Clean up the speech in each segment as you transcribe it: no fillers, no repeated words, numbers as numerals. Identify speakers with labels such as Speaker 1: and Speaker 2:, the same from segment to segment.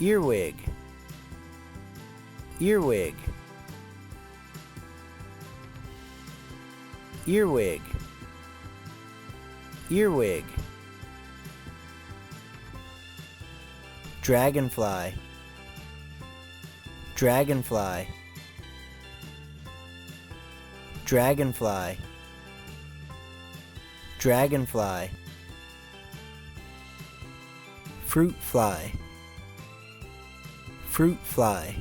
Speaker 1: earwig, earwig, earwig, earwig, dragonfly, dragonfly, dragonfly, dragonfly, fruit fly, fruit fly,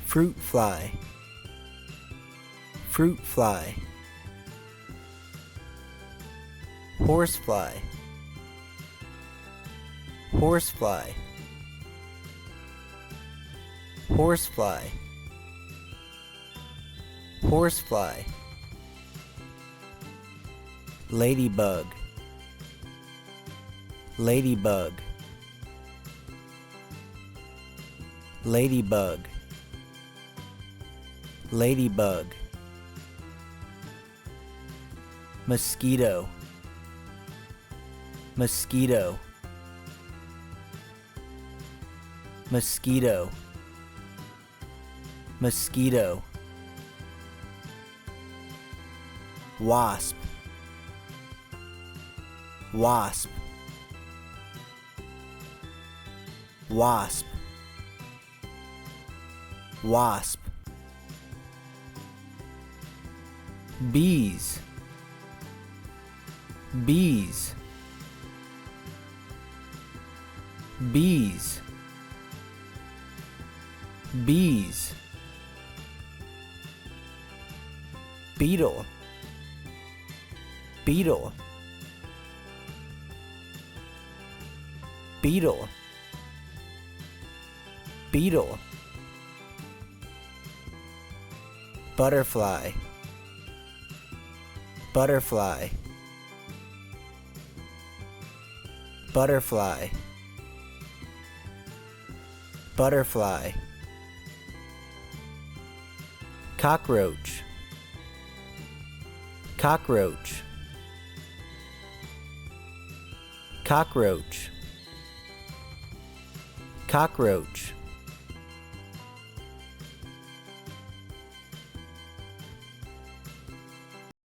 Speaker 1: fruit fly, fruit fly, horsefly, horsefly, horsefly, horsefly, ladybug, ladybug, ladybug, ladybug, mosquito, mosquito, mosquito, mosquito, wasp, wasp, wasp, wasp, bees, bees, bees, bees, beetle, beetle, beetle, beetle, butterfly, butterfly, butterfly, butterfly, cockroach, cockroach, cockroach, cockroach,